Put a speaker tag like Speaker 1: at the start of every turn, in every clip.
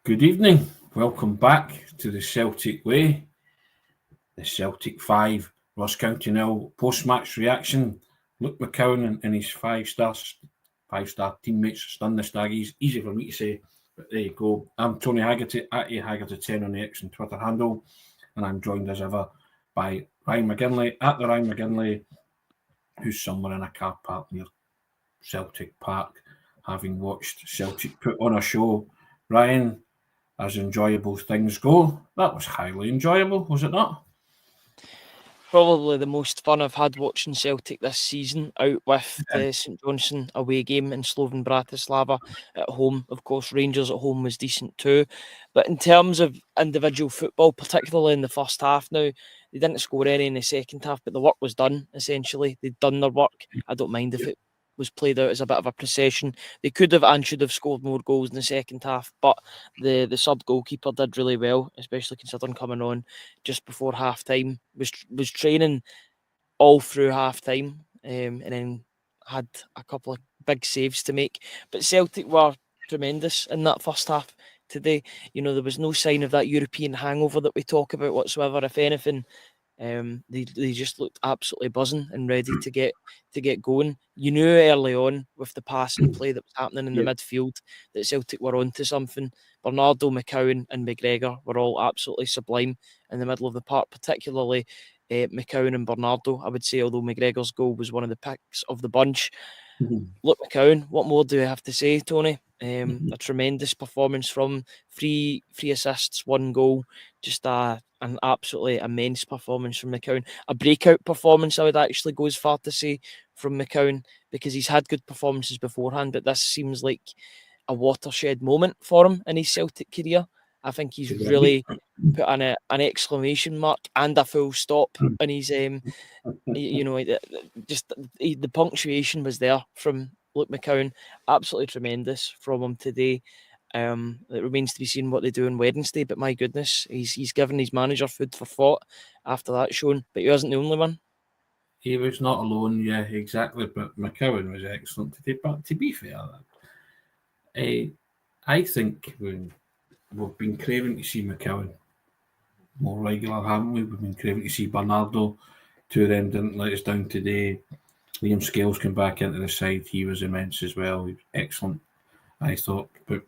Speaker 1: Good evening. Welcome back to the Celtic Way. The Celtic 5, Ross County 0 post-match reaction. Luke McCowan and his five-star teammates stunned the Staggies. Easy for me to say, but there you go. I'm Tony Haggerty, at Haggerty10 on the X and Twitter handle, and I'm joined as ever by Ryan McGinley, at the Ryan McGinley, who's somewhere in a car park near Celtic Park, having watched Celtic put on a show. Ryan, as enjoyable as things go, that was highly enjoyable, was it not?
Speaker 2: Probably the most fun I've had watching Celtic this season, out with the St Johnstone away game in Slovan Bratislava. At home, of course, Rangers at home was decent too. But in terms of individual football, particularly in the first half now, they didn't score any in the second half, but the work was done, essentially. They'd done their work. I don't mind if it was played out as a bit of a procession. They could have and should have scored more goals in the second half, but the sub goalkeeper did really well, especially considering coming on just before half time. Was training all through half time, and then had a couple of big saves to make. But Celtic were tremendous in that first half today. You know, there was no sign of that European hangover that we talk about whatsoever. If anything, they just looked absolutely buzzing and ready to get going. You knew early on with the passing play that was happening in the midfield that Celtic were onto something. Bernardo, McCowan and McGregor were all absolutely sublime in the middle of the park, particularly McCowan and Bernardo, I would say, although McGregor's goal was one of the picks of the bunch. Look, McCowan, what more do I have to say, Tony? A tremendous performance from three assists, 1 goal, just an absolutely immense performance from McCowan. A breakout performance, I would actually go as far to say, from McCowan, because he's had good performances beforehand, but this seems like a watershed moment for him in his Celtic career. I think he's really put an exclamation mark and a full stop on his, just the punctuation was there from Luke McCowan. Absolutely tremendous from him today. It remains to be seen what they do on Wednesday, but my goodness, he's given his manager food for thought after that showing, but he wasn't the only one.
Speaker 1: He was not alone, yeah, exactly, but McCowan was excellent today. But to be fair, I think we've been craving to see McCowan more regular, haven't we? We've been craving to see Bernardo. Two of them didn't let us down today. Liam Scales came back into the side. He was immense as well. He was excellent, I thought. But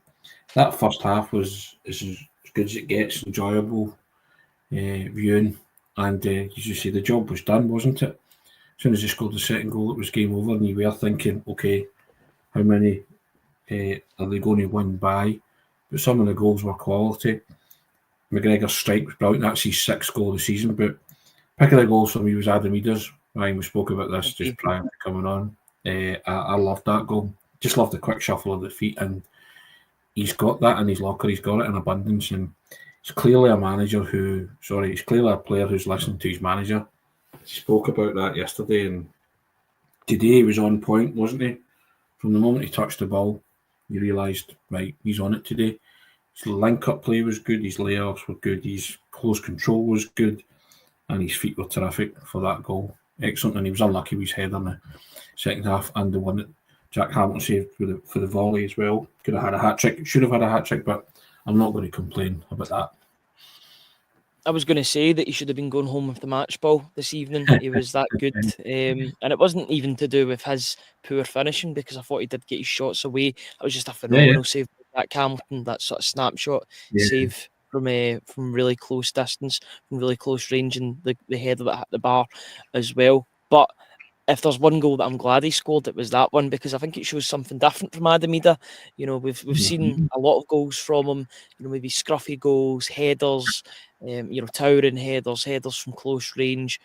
Speaker 1: that first half was as good as it gets, enjoyable viewing. And as you say, the job was done, wasn't it? As soon as they scored the second goal, it was game over. And you were thinking, okay, how many are they going to win by? But some of the goals were quality. McGregor's strike was brilliant. That's his 6th goal of the season. But pick of the goals for me was Adam Ida's. Ryan, we spoke about this just prior to coming on. I loved that goal. Just loved the quick shuffle of the feet, and he's got that in his locker. He's got it in abundance, and he's clearly a he's clearly a player who's listening to his manager. He spoke about that yesterday, and today he was on point, wasn't he? From the moment he touched the ball, you realised, right, he's on it today. His link-up play was good, his layups were good, his close control was good, and his feet were terrific for that goal. Excellent, and he was unlucky with his header in the second half, and the one that Jack Hamilton saved for the volley as well. Could have had a hat-trick, should have had a hat-trick, but I'm not going to complain about that.
Speaker 2: I was going to say that he should have been going home with the match ball this evening. He was that good. And it wasn't even to do with his poor finishing, because I thought he did get his shots away. It was just a phenomenal save by Jack Hamilton, that sort of snapshot save from really close distance, from really close range, and the header that hit the bar as well. But if there's one goal that I'm glad he scored, it was that one, because I think it shows something different from Adam Ida. You know, we've seen a lot of goals from him, you know, maybe scruffy goals, headers, towering headers from close range,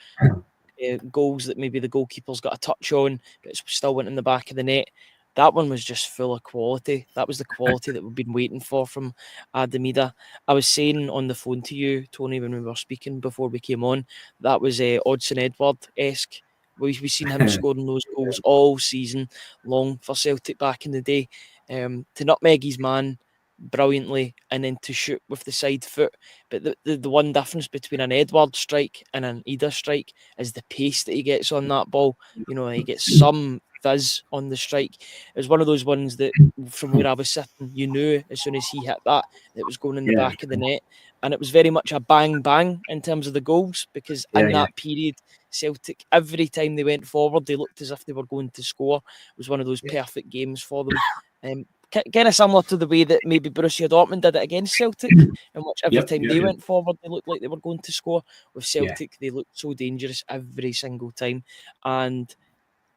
Speaker 2: goals that maybe the goalkeeper's got a touch on, but it still went in the back of the net. That one was just full of quality. That was the quality that we've been waiting for from Adam Ida. I was saying on the phone to you, Tony, when we were speaking before we came on, that was Odsonne Edouard-esque. We've seen him scoring those goals all season long for Celtic back in the day. To nutmeg his man brilliantly and then to shoot with the side foot. But the one difference between an Edouard strike and an Ida strike is the pace that he gets on that ball. You know, he gets some fizz on the strike. It was one of those ones that, from where I was sitting, you knew as soon as he hit that, it was going in the back of the net. And it was very much a bang in terms of the goals, because in that period, Celtic, every time they went forward, they looked as if they were going to score. It was one of those perfect games for them. Kind of similar to the way that maybe Borussia Dortmund did it against Celtic, in which every time they went forward, they looked like they were going to score. With Celtic, they looked so dangerous every single time. And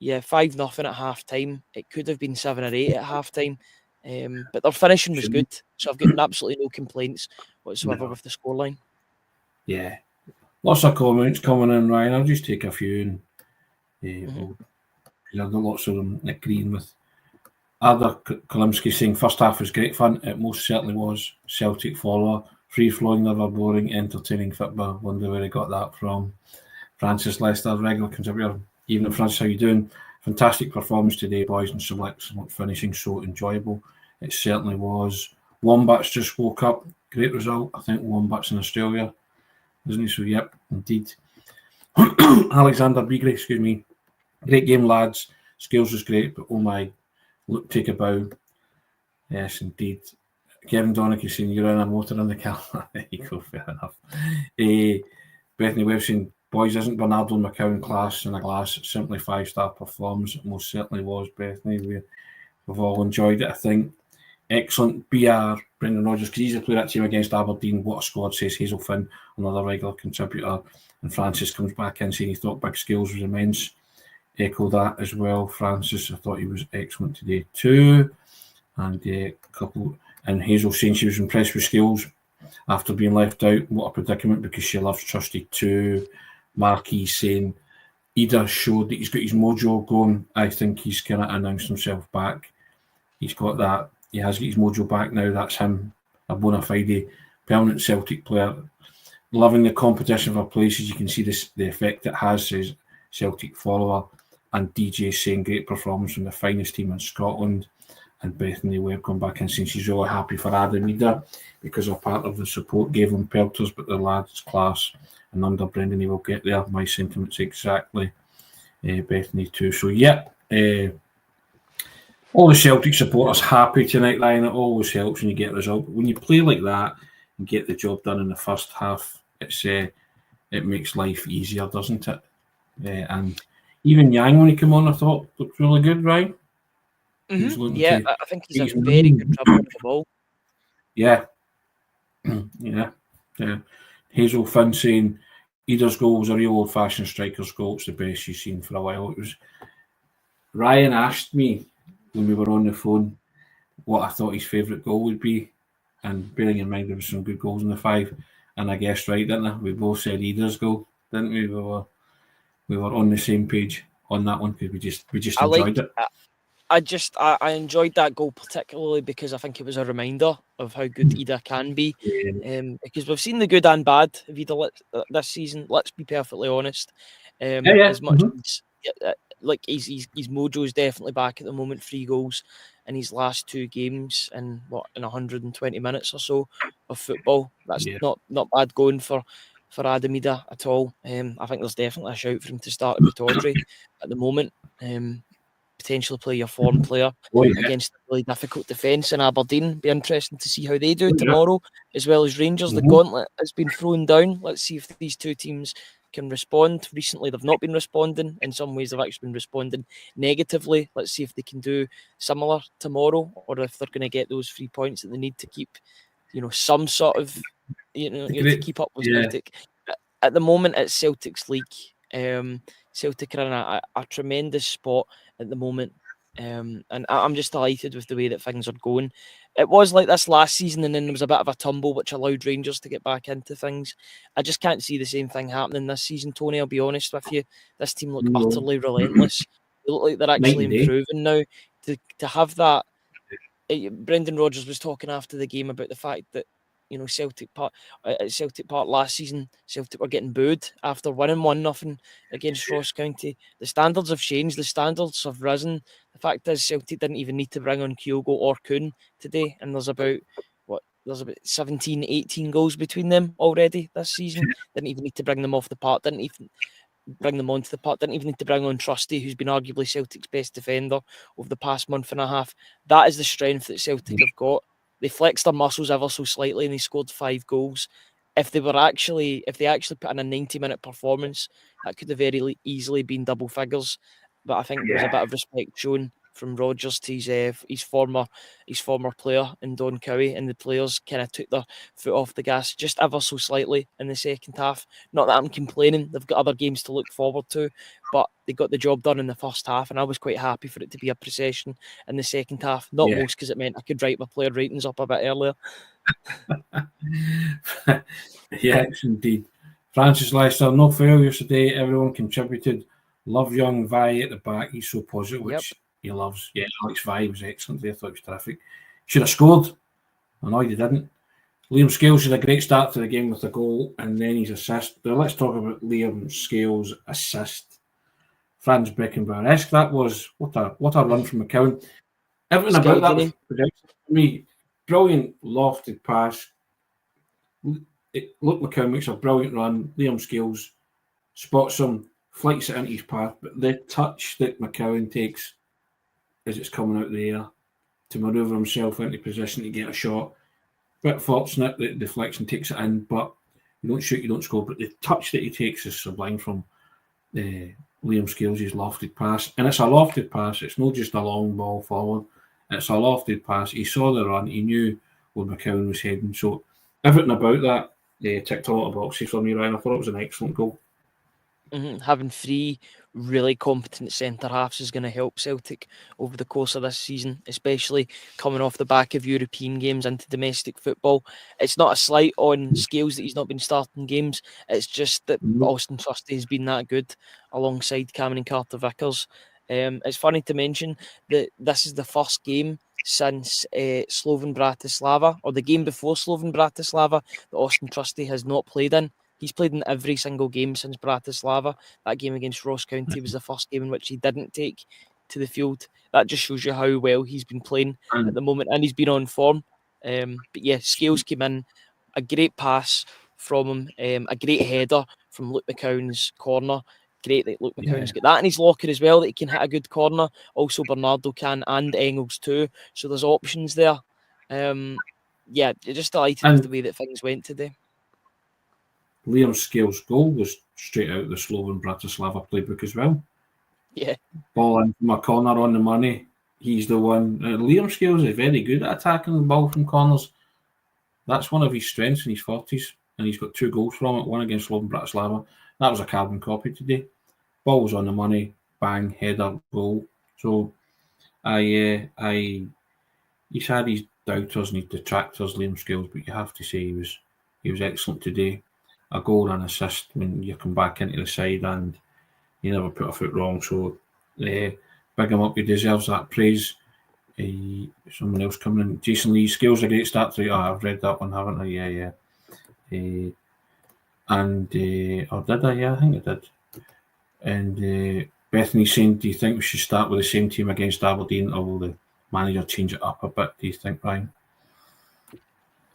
Speaker 2: 5-0 at half time. It could have been 7 or 8 at half time. But their finishing was good. So I've got absolutely no complaints whatsoever with the scoreline.
Speaker 1: Yeah. Lots of comments coming in, Ryan. I'll just take a few and I've got lots of them agreeing with Ada Kalimsky saying first half was great fun. It most certainly was. Celtic follower, free flowing, never boring, entertaining football. Wonder where he got that from. Francis Lester, regular contributor. Evening, Francis, how you doing? Fantastic performance today, boys, and some excellent finishing, so enjoyable. It certainly was. Wombats just woke up. Great result. I think Wombats in Australia, isn't he? So, yep, indeed. Alexander Beagry, excuse me. Great game, lads. Skills was great, but oh my, look, take a bow. Yes, indeed. Kevin Donick saying you're in a motor in the car. There you go, fair enough. Bethany Webb saying, boys, isn't Bernardo McCowan class in a glass? It's simply 5-star performance. It most certainly was, Bethany. We've all enjoyed it, I think. Excellent. BR, Brendan Rodgers, could easily play that team against Aberdeen. What a squad, says Hazel Finn, another regular contributor. And Francis comes back in saying he thought Big Skills was immense. Echo that as well, Francis. I thought he was excellent today too. And a couple, and Hazel saying she was impressed with Skills after being left out. What a predicament, because she loves Trusty too. Marquis saying Ida showed that he's got his mojo going. I think he's kind of announced himself back. He's got that. He has got his mojo back now. That's him, a bona fide permanent Celtic player. Loving the competition for places. You can see the effect it has, says Celtic follower. And DJ saying great performance from the finest team in Scotland. And Bethany Webb come back and saying she's really happy for Adam Ida because a part of the support gave him pelters, but the lad's class. And under Brendan, he will get there. My sentiments exactly. Bethany too. So, all the Celtic supporters happy tonight, Ryan. It always helps when you get a result. But when you play like that and get the job done in the first half, it makes life easier, doesn't it? And even Yang, when he came on, I thought looked really good, right?
Speaker 2: Yeah, I think he's a very good dribbler of the ball.
Speaker 1: Yeah. Hazel Finn saying Ida's goal was a real old-fashioned striker's goal. It's the best you've seen for a while. It was. Ryan asked me when we were on the phone what I thought his favourite goal would be, and bearing in mind there were some good goals in the 5, and I guessed right, didn't I? We both said Ida's goal, didn't we? We were on the same page on that one because we just enjoyed it.
Speaker 2: I enjoyed that goal particularly because I think it was a reminder of how good Ida can be. Because we've seen the good and bad of Ida this season. Let's be perfectly honest. As much as like his mojo is definitely back at the moment. 3 goals in his last 2 games in 120 minutes or so of football. That's not bad going for Adam Ida at all. I think there's definitely a shout for him to start at Pittodrie at the moment. Potentially play your form player against a really difficult defence in Aberdeen. Be interesting to see how they do tomorrow, as well as Rangers. The gauntlet has been thrown down. Let's see if these two teams can respond. Recently, they've not been responding. In some ways, they've actually been responding negatively. Let's see if they can do similar tomorrow, or if they're going to get those 3 points that they need to keep, some sort of, to keep up with Celtic. At the moment, it's Celtic's league. Celtic are in a tremendous spot at the moment, and I'm just delighted with the way that things are going. It was like this last season, and then there was a bit of a tumble which allowed Rangers to get back into things. I just can't see the same thing happening this season, Tony. I'll be honest with you. This team look utterly relentless. They look like they're actually improving now. To have that, Brendan Rodgers was talking after the game about the fact that Celtic Park last season, Celtic were getting booed after winning 1-0 against Ross County. The standards have changed. The standards have risen. The fact is, Celtic didn't even need to bring on Kyogo or Kuhn today, and there's about 17, 18 goals between them already this season. Didn't even need to bring them off the park. Didn't even bring them onto the park. Didn't even need to bring on Trusty, who's been arguably Celtic's best defender over the past month and a half. That is the strength that Celtic have got. They flexed their muscles ever so slightly and they scored 5 goals. If they actually put in a 90-minute performance, that could have very easily been double figures. But I think there was a bit of respect shown from Rodgers to his former player in Don Cowie, and the players kind of took their foot off the gas just ever so slightly in the second half. Not that I'm complaining; they've got other games to look forward to, but they got the job done in the first half, and I was quite happy for it to be a procession in the second half. Not most, because it meant I could write my player ratings up a bit earlier.
Speaker 1: Yes, indeed. Francis Leicester, no failures today. Everyone contributed. Love young Vi at the back. He's so positive, which he loves. Yeah, Alex Vi was excellent there. I thought it was terrific. Should have scored. I know he didn't. Liam Scales had a great start to the game with a goal and then his assist. But let's talk about Liam Scales' assist. Franz Beckenbauer-esque. That was what a run from McCowan. Everything about that was for me. Brilliant lofted pass. Luke McCowan makes a brilliant run. Liam Scales spots him, flights it into his path, but the touch that McCowan takes as it's coming out of the air to manoeuvre himself into position to get a shot. Bit fortunate that the deflection takes it in, but you don't shoot, you don't score. But the touch that he takes is sublime from Liam Scales' lofted pass. And it's a lofted pass, it's not just a long ball forward, it's a lofted pass. He saw the run, he knew where McCowan was heading. So everything about that ticked a lot of boxes for me, Ryan. I thought it was an excellent goal.
Speaker 2: Having 3 really competent centre-halves is going to help Celtic over the course of this season, especially coming off the back of European games into domestic football. It's not a slight on Scales that he's not been starting games. It's just that Austin Trusty has been that good alongside Cameron Carter-Vickers. It's funny to mention that this is the first game since Slovan Bratislava, or the game before Slovan Bratislava, that Austin Trusty has not played in. He's played in every single game since Bratislava. That game against Ross County was the first game in which he didn't take to the field. That just shows you how well he's been playing at the moment, and he's been on form. But yeah, Scales came in, a great pass from him, a great header from Luke McCowan's corner. Great that Luke McCowan's got that in his locker as well, that he can hit a good corner. Also Bernardo can, and Engels too. So there's options there. Just delighted with the way that things went today.
Speaker 1: Liam Scales' goal was straight out of the Slovan Bratislava playbook as well.
Speaker 2: Yeah.
Speaker 1: Ball in from a corner on the money. He's the one. Liam Scales is very good at attacking the ball from corners. That's one of his strengths in his 40s. And he's got 2 goals from it, one against Slovan Bratislava. That was a carbon copy today. Ball was on the money, bang, header, goal. So he's had his doubters and his detractors, Liam Scales, but you have to say he was excellent today. A goal and assist when you come back into the side, and you never put a foot wrong. So big him up. He deserves that praise. Someone else coming in. Jason Lee, Scales a great start to. I've read that one, haven't I? Yeah. Did I? Yeah, I think I did. And Bethany saying, do you think we should start with the same team against Aberdeen, or will the manager change it up a bit? Do you think, Ryan?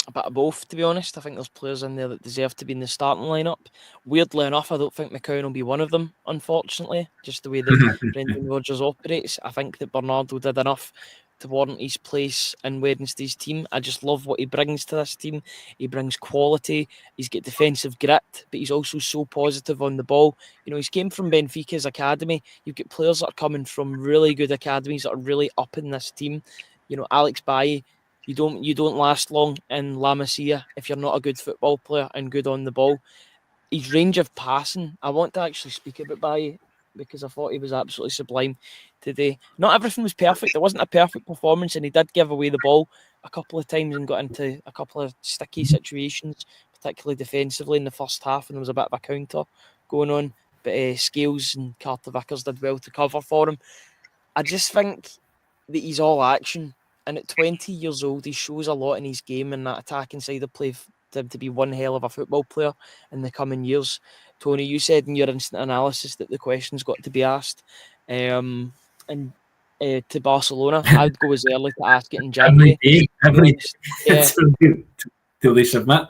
Speaker 2: A bit of both, to be honest. I think there's players in there that deserve to be in the starting lineup. Weirdly enough, I don't think McCowan will be one of them, unfortunately, just the way that Brendan Rodgers operates. I think that Bernardo did enough to warrant his place in Wednesday's team. I just love what he brings to this team. He brings quality, he's got defensive grit, but he's also so positive on the ball. You know, he's came from Benfica's academy. You've got players that are coming from really good academies that are really up in this team. You know, Alex Bailly, you don't last long in La Masia if you're not a good football player and good on the ball. His range of passing, I want to actually speak about Bailly because I thought he was absolutely sublime today. Not everything was perfect. There wasn't a perfect performance, and he did give away the ball a couple of times and got into a couple of sticky situations, particularly defensively in the first half, and there was a bit of a counter going on. But Scales and Carter Vickers did well to cover for him. I just think that he's all action. And at 20 years old, he shows a lot in his game and that attacking side of play to be one hell of a football player in the coming years. Tony, you said in your instant analysis that the question's got to be asked. To Barcelona, I would go as early to ask it in January.
Speaker 1: Every day. Till they submit.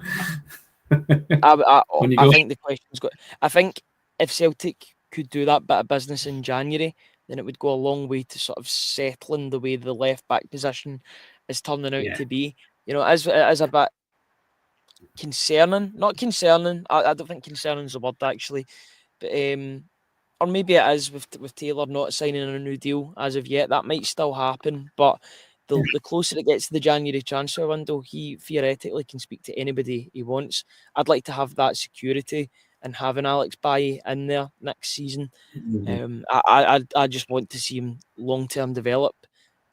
Speaker 2: I think the question's got. I think if Celtic could do that bit of business in January, then it would go a long way to sort of settling the way the left back position is turning out to be. As a bit concerning, not concerning. I don't think concerning is a word actually, but or maybe it is with Taylor not signing a new deal as of yet. That might still happen, but the closer it gets to the January transfer window, he theoretically can speak to anybody he wants. I'd like to have that security and having Alex Bailly in there next season. I just want to see him long term develop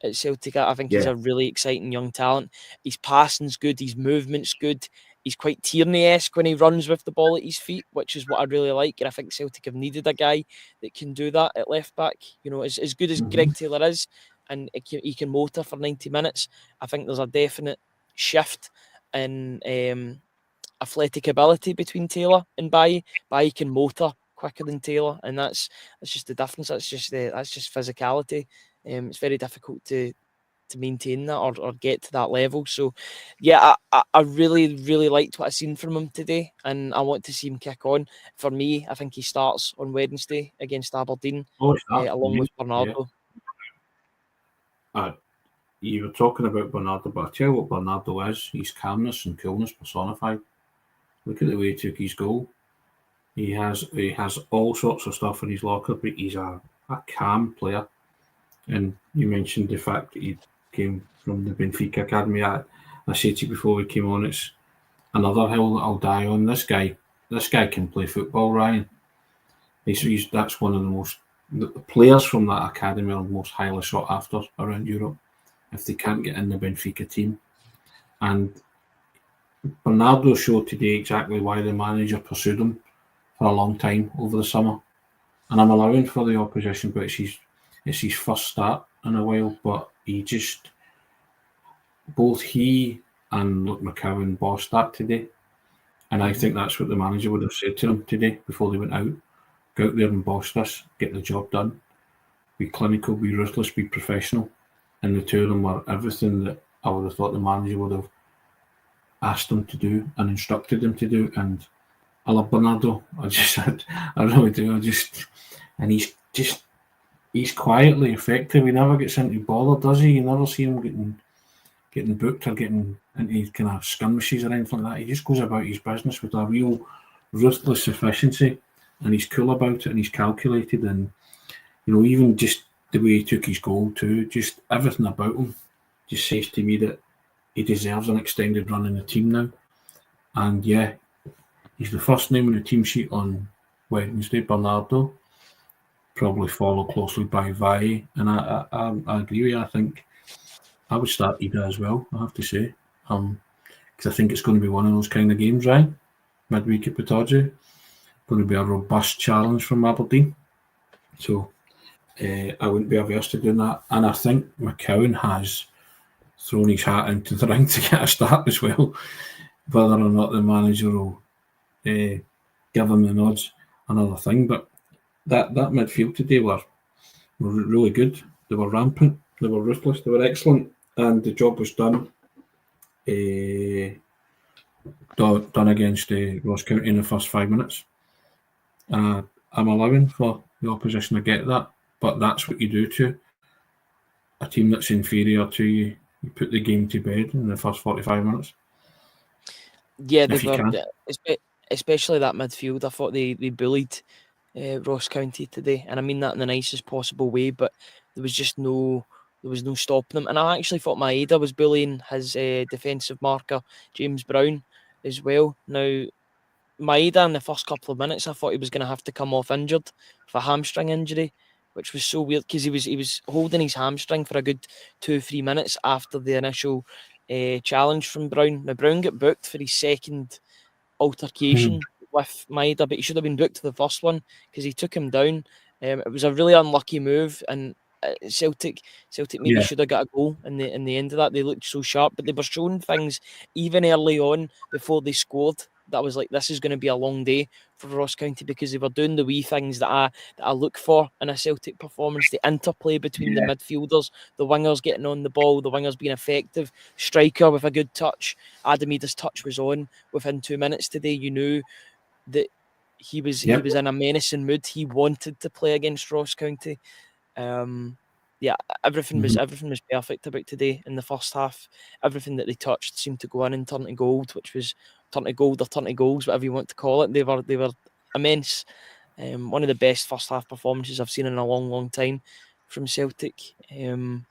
Speaker 2: at Celtic. I think he's a really exciting young talent. His passing's good, his movement's good. He's quite Tierney-esque when he runs with the ball at his feet, which is what I really like. And I think Celtic have needed a guy that can do that at left back. As good as Greg Taylor is, and he can motor for 90 minutes, I think there's a definite shift in athletic ability between Taylor and Bailly. Bailly can motor quicker than Taylor, and that's just the difference. That's just physicality. It's very difficult to maintain that or get to that level. So, yeah, I really, really liked what I seen from him today, and I want to see him kick on. For me, I think he starts on Wednesday against Aberdeen, along with Bernardo.
Speaker 1: You were talking about Bernardo, but I tell you what Bernardo is. He's calmness and coolness personified. Look at the way he took his goal. He has all sorts of stuff in his locker, but he's a calm player. And you mentioned the fact that he came from the Benfica academy. I said to you before we came on, it's another hill that I'll die on. This guy can play football, Ryan. That's one of the players from that academy are the most highly sought after around Europe if they can't get in the Benfica team. And Bernardo showed today exactly why the manager pursued him for a long time over the summer. And I'm allowing for the opposition, but it's his first start in a while. But both he and McCowan bossed that today. And I think that's what the manager would have said to them today before they went out. Go out there and boss this, get the job done. Be clinical, be ruthless, be professional. And the two of them were everything that I would have thought the manager would have asked them to do and instructed them to do. And I love Bernardo. I really do. And he's quietly effective. He never gets into bother, does he? You never see him getting booked or getting into kind of skirmishes or anything like that. He just goes about his business with a real ruthless efficiency, and he's cool about it, and he's calculated, and even just the way he took his goal too, just everything about him just says to me that he deserves an extended run in the team now. And yeah, he's the first name on the team sheet on Wednesday, Bernardo, probably followed closely by Vai, and I agree with you. I think I would start Ida as well, I have to say, because I think it's going to be one of those kind of games, right? Midweek at Pataudry, going to be a robust challenge from Aberdeen, so I wouldn't be averse to doing that. And I think McCowan has thrown his hat into the ring to get a start as well. Whether or not the manager will give him the nods, another thing. But that midfield today were really good. They were rampant, they were ruthless, they were excellent, and the job was done. Done against Ross County in the first 5 minutes. I'm allowing for the opposition to get that, but that's what you do to a team that's inferior to you. You put the game to bed in the first 45 minutes.
Speaker 2: Yeah, they were, especially that midfield. I thought they bullied Ross County today, and I mean that in the nicest possible way. But there was no stopping them. And I actually thought Maeda was bullying his defensive marker, James Brown, as well. Now, Maeda in the first couple of minutes, I thought he was going to have to come off injured for a hamstring injury, which was so weird because he was holding his hamstring for a good 2-3 minutes after the initial challenge from Brown. Now, Brown got booked for his second altercation with Maeda, but he should have been booked for the first one because he took him down. It was a really unlucky move, and Celtic maybe should have got a goal in the end of that. They looked so sharp, but they were showing things even early on before they scored that was like, this is going to be a long day for Ross County, because they were doing the wee things that I look for in a Celtic performance. The interplay between the midfielders, the wingers getting on the ball, the wingers being effective, striker with a good touch. Adam Ida's touch was on within 2 minutes today. You knew that he was in a menacing mood. He wanted to play against Ross County. Yeah, everything was perfect about today in the first half. Everything that they touched seemed to go in and turn to gold, which was turn to gold or turn to goals, whatever you want to call it. They were immense. One of the best first half performances I've seen in a long, long time from Celtic. And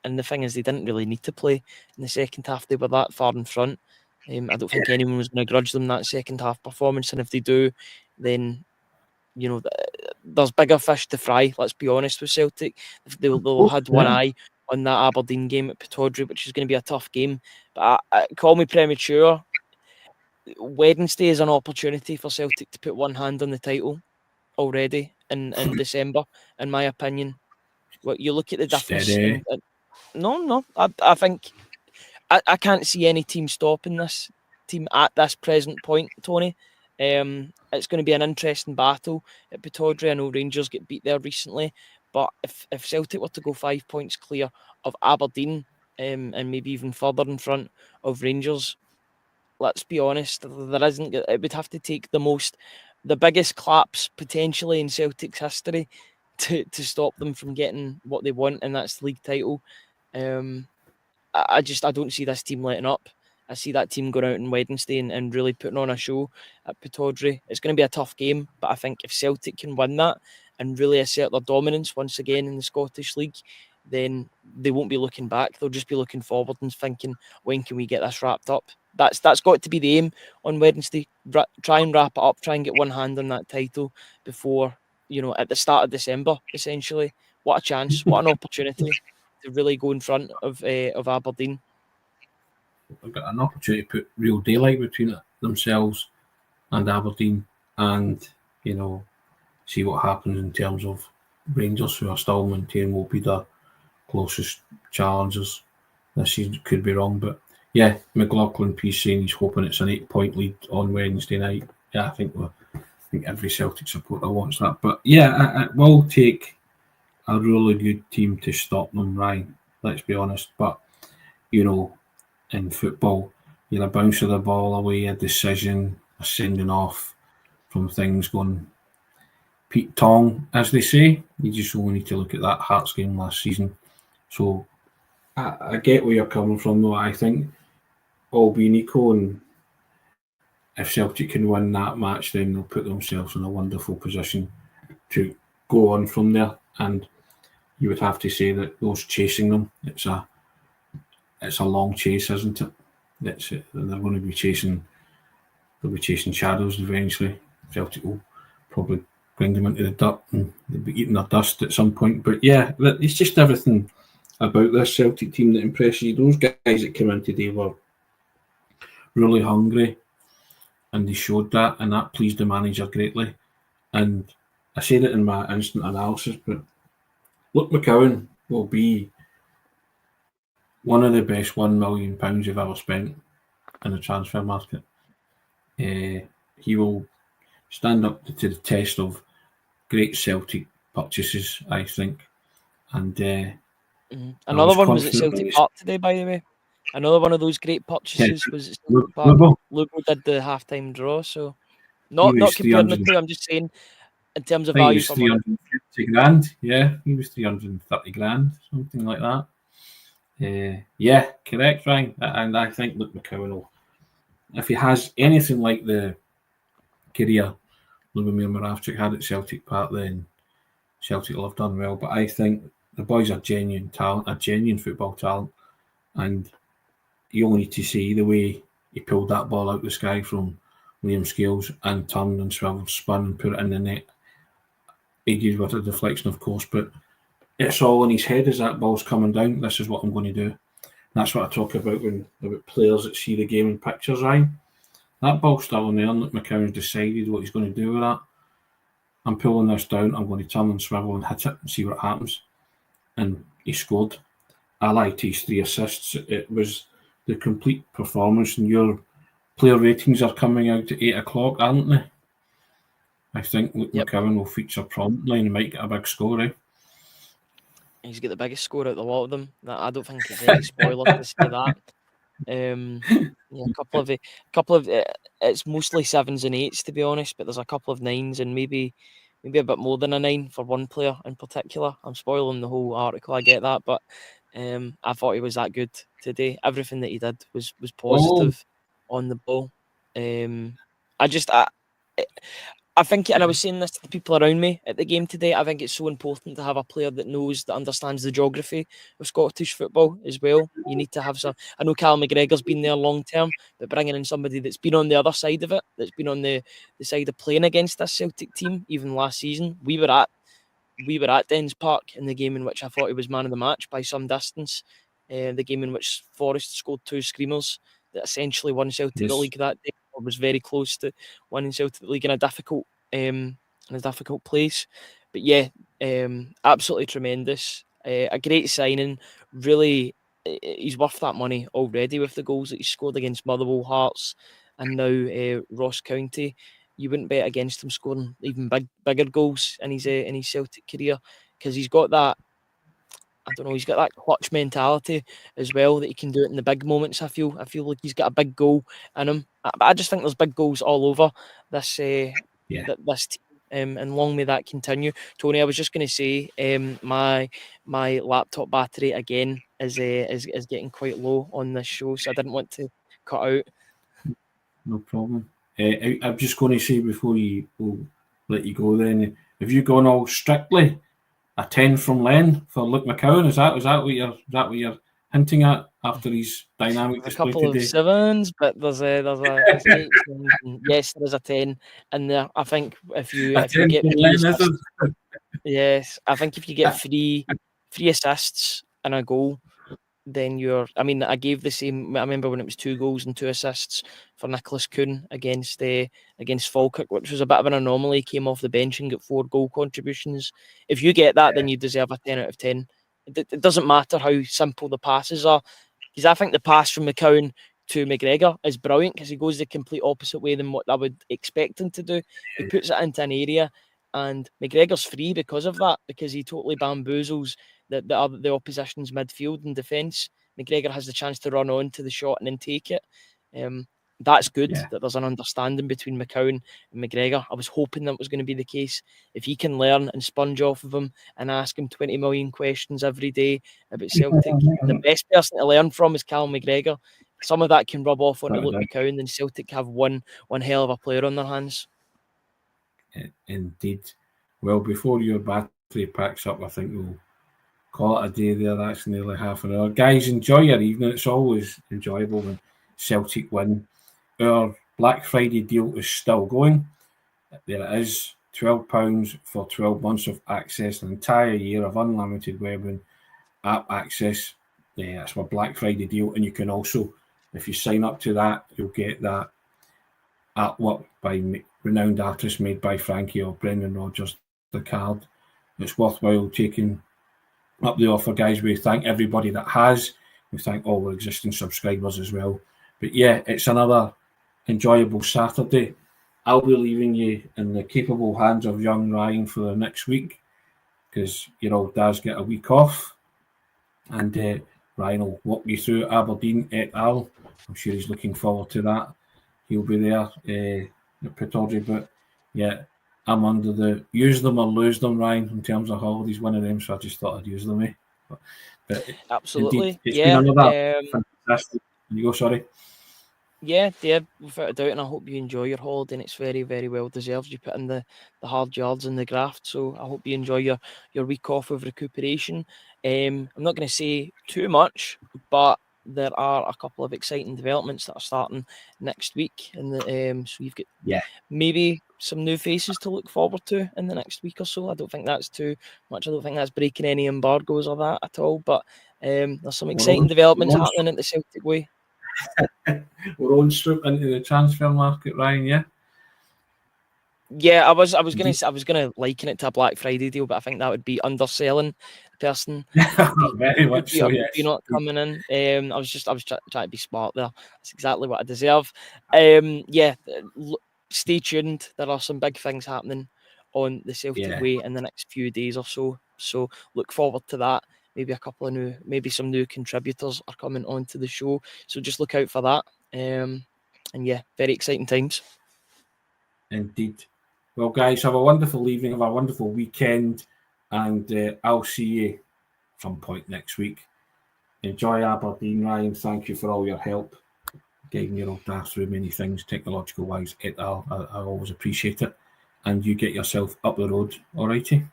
Speaker 2: the thing is, they didn't really need to play in the second half. They were that far in front. I don't think anyone was going to grudge them that second half performance. And if they do, then there's bigger fish to fry. Let's be honest with Celtic. They'll have had one eye on that Aberdeen game at Pittodrie, which is going to be a tough game. But call me premature. Wednesday is an opportunity for Celtic to put one hand on the title already in December, in my opinion. Well, you look at the difference. No, I think I can't see any team stopping this team at this present point, Tony. It's going to be an interesting battle at Pittodrie. I know Rangers get beat there recently, but if Celtic were to go 5 points clear of Aberdeen, and maybe even further in front of Rangers, let's be honest, there isn't. It would have to take the biggest collapse potentially in Celtic's history to stop them from getting what they want, and that's the league title. I don't see this team letting up. I see that team going out on Wednesday and really putting on a show at Pittodrie. It's going to be a tough game, but I think if Celtic can win that and really assert their dominance once again in the Scottish League, then they won't be looking back. They'll just be looking forward and thinking, when can we get this wrapped up? That's got to be the aim on Wednesday. Try and wrap it up. Try and get one hand on that title before, at the start of December, essentially. What a chance. What an opportunity to really go in front of Aberdeen.
Speaker 1: They've got an opportunity to put real daylight between themselves and Aberdeen, and see what happens in terms of Rangers, who are still maintaining will be the closest challengers this season. Could be wrong, but yeah, McLaughlin P saying he's hoping it's an 8-point lead on Wednesday night. Yeah, I think every Celtic supporter wants that. But yeah, it will take a really good team to stop them, Ryan. Let's be honest. But in football, you're a bounce of the ball away, a decision, a sending off from things going Pete Tong, as they say. You just only need to look at that Hearts game last season. So I get where you're coming from, though. I think all being equal, and if Celtic can win that match, then they'll put themselves in a wonderful position to go on from there. And you would have to say that those chasing them, it's a long chase, isn't it? They're going to be chasing. They'll be chasing shadows eventually. Celtic will probably bring them into the dirt and they'll be eating their dust at some point. But yeah, it's just everything about this Celtic team that impresses you. Those guys that came in today were really hungry, and they showed that, and that pleased the manager greatly. And I said it in my instant analysis, but Luke McCowan will be one of the best £1 million you've ever spent in the transfer market. He will stand up to the test of great Celtic purchases, I think. And
Speaker 2: another one was at Celtic Park today, by the way. Another one of those great purchases was at Celtic Park. Lugo did the halftime draw, so not comparing the two. I'm just saying, in terms of value for money.
Speaker 1: 350 grand, yeah, he was 330 grand, something like that. Yeah, correct, Ryan. And I think Luke McCowan will, if he has anything like the career Lubomir Moravchik had at Celtic Park, then Celtic will have done well. But I think the boy's a genuine talent, a genuine football talent, and you only need to see the way he pulled that ball out the sky from Liam Scales and turned and swiveled, spun and put it in the net. He did with a deflection, of course, but it's all in his head as that ball's coming down. This is what I'm going to do. That's what I talk about about players that see the game in pictures, Ryan. That ball's still in there, and Luke McCowan's decided what he's going to do with that. I'm pulling this down, I'm going to turn and swivel and hit it and see what happens. And he scored. I liked his 3 assists. It was the complete performance, and your player ratings are coming out at 8 o'clock, aren't they? I think Luke McCowan will feature promptly and might get a big score, eh?
Speaker 2: He's got the biggest score out of the lot of them. I don't think it's any spoiler to say that. Yeah, a couple of it's mostly 7s and 8s, to be honest, but there's a couple of 9s and maybe a bit more than a 9 for one player in particular. I'm spoiling the whole article, I get that, but I thought he was that good today. Everything that he did was
Speaker 1: Oh,
Speaker 2: positive on the ball. I just I think, and I was saying this to the people around me at the game today, I think it's so important to have a player that understands the geography of Scottish football as well. You need to have some. I know Cal McGregor's been there long term, but bringing in somebody that's been on the other side of it, that's been on the side of playing against this Celtic team, even last season, we were at Dens Park in the game in which I thought he was man of the match by some distance. The game in which Forrest scored 2 screamers that essentially won Celtic the
Speaker 1: yes,
Speaker 2: league that day, or was very close to winning Celtic the league in a difficult place. But yeah, absolutely tremendous. A great signing. Really, he's worth that money already with the goals that he scored against Motherwell, Hearts, and now Ross County. You wouldn't bet against him scoring even bigger goals in his Celtic career, because he's got that. I don't know. He's got that clutch mentality as well, that he can do it in the big moments. I feel like he's got a big goal in him. But I just think there's big goals all over this
Speaker 1: yeah.
Speaker 2: this team. And long may that continue. Tony, I was just going to say, my laptop battery again is getting quite low on this show, so I didn't want to cut out.
Speaker 1: No problem. I'm just going to say before we'll let you go then, have you gone all strictly a 10 from Len for Luke McCowan? Is that what you're hinting at after his dynamic
Speaker 2: There's a
Speaker 1: display
Speaker 2: couple of
Speaker 1: today?
Speaker 2: 7s, but there's 8s, and yes, there's a 10 in there. I think if you
Speaker 1: A
Speaker 2: if you
Speaker 1: 10
Speaker 2: get
Speaker 1: from
Speaker 2: three
Speaker 1: Len, is it?
Speaker 2: assists, yes, I think if you get three assists and a goal, then I mean, I gave the same. I remember when it was 2 goals and 2 assists for Nicholas Kuhn against Falkirk, which was a bit of an anomaly. He came off the bench and got 4 goal contributions. If you get that, then you deserve a 10 out of 10. It doesn't matter how simple the passes are, because I think the pass from McCowan to McGregor is brilliant, because he goes the complete opposite way than what I would expect him to do. He puts it into an area, and McGregor's free because of that, because he totally bamboozles the opposition's midfield and defence. McGregor has the chance to run on to the shot and then take it. Um, that's good
Speaker 1: Yeah.
Speaker 2: that there's an understanding between McCowan and McGregor. I was hoping that was going to be the case. If he can learn and sponge off of him and ask him 20 million questions every day about Celtic, the best person to learn from is Callum McGregor. Some of that can rub off onto Luke McCowan, then Celtic have one hell of a player on their hands.
Speaker 1: Indeed. Well, before your battery packs up, I think we'll call it a day there. That's nearly half an hour. Guys, enjoy your evening. It's always enjoyable when Celtic win. Our Black Friday deal is still going. There it is, £12 for 12 months of access, an entire year of unlimited web and app access. Yeah, that's my Black Friday deal. And you can also, if you sign up to that, you'll get that artwork by renowned artists made by Frankie or Brendan Rodgers, the card. It's worthwhile taking up the offer, guys. We thank everybody that has. We thank all our existing subscribers as well. But yeah, it's another enjoyable Saturday. I'll be leaving you in the capable hands of young Ryan for the next week, because your old dad's get a week off. And Ryan will walk you through Aberdeen et al. I'm sure he's looking forward to that. He'll be there at Pittodrie. But yeah, I'm under the use them or lose them, Ryan, in terms of holidays, one of them. So I just thought I'd use them. But indeed,
Speaker 2: Absolutely.
Speaker 1: it's been
Speaker 2: Yeah.
Speaker 1: another fantastic. You go, sorry.
Speaker 2: Yeah, without a doubt, and I hope you enjoy your holiday, and it's very, very well deserved. You put in the hard yards and the graft, so I hope you enjoy your week off of recuperation. I'm not going to say too much, but there are a couple of exciting developments that are starting next week, and so you've got
Speaker 1: Yeah.
Speaker 2: maybe some new faces to look forward to in the next week or so. I don't think that's too much. I don't think that's breaking any embargoes or that at all. But there's some exciting developments happening at the Celtic way.
Speaker 1: We're on strip into the transfer market, Ryan. Yeah.
Speaker 2: Yeah, I was gonna liken it to a Black Friday deal, but I think that would be underselling the person that would be
Speaker 1: Very much so.
Speaker 2: would be
Speaker 1: Yes.
Speaker 2: not coming in. I was trying to be smart there. That's exactly what I deserve. Yeah, stay tuned. There are some big things happening on the Celtic
Speaker 1: Yeah.
Speaker 2: way in the next few days or so. So look forward to that. Maybe some new contributors are coming onto the show. So just look out for that. yeah, very exciting times.
Speaker 1: Indeed. Well, guys, have a wonderful evening, have a wonderful weekend, and I'll see you some point next week. Enjoy Aberdeen, Ryan. Thank you for all your help, guiding your old daft through many things, technological wise. I always appreciate it. And you get yourself up the road, all righty?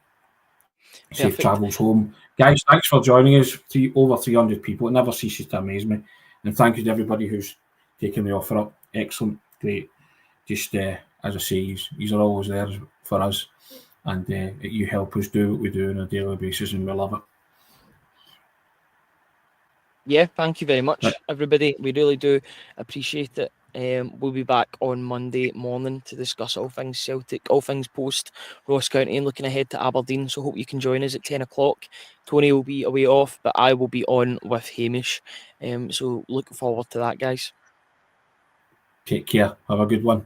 Speaker 1: Safe
Speaker 2: Perfect.
Speaker 1: travels home. Guys, thanks for joining us. Over 300 people. It never ceases to amaze me. And thank you to everybody who's taken the offer up. Excellent. Great. Just, as I say, you are always there for us. And you help us do what we do on a daily basis, and we love it.
Speaker 2: Yeah, thank you very much, everybody. We really do appreciate it. We'll be back on Monday morning to discuss all things Celtic, all things post Ross County, and looking ahead to Aberdeen. So hope you can join us at 10 o'clock. Tony will be away off, but I will be on with Hamish. So looking forward to that, guys.
Speaker 1: Take care. Have a good one.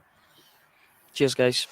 Speaker 2: Cheers, guys.